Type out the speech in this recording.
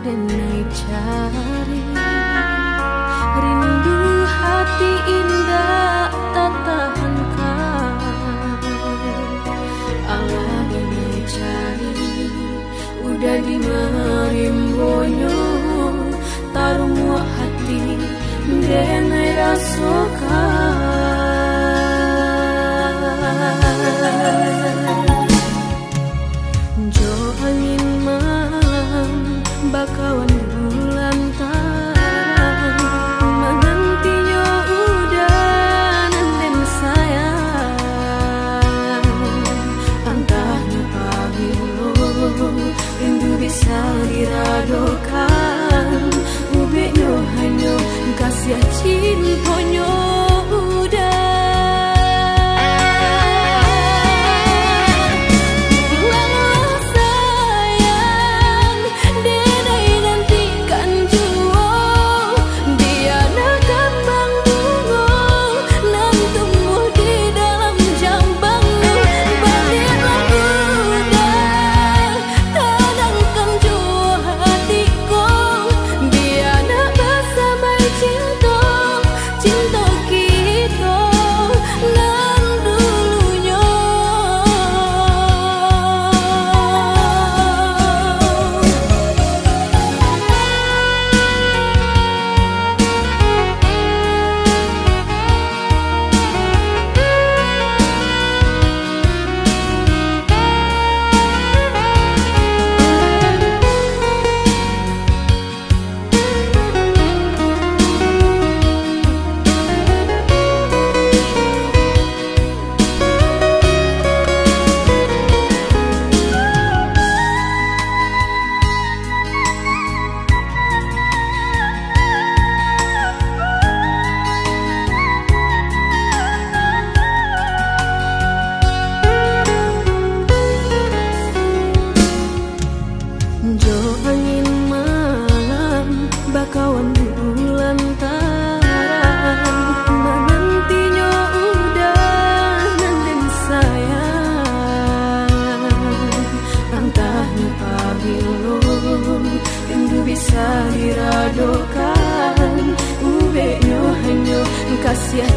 denai cari rindu hati indah tak tahankan. Allah denai cari udah di marimbonyo taruh muak hati denai rasokan. Jo angin malam bakawan bulan taran menantinya udah nanden sayang antah napabilo rindu bisa diradokan ubeknya hanya kasih cintonyo udah. Jo angin malam bakawan bulan taran menantinya udah nanden sayang antah napabilo rindu bisa diradokan ubeknya hanya kasih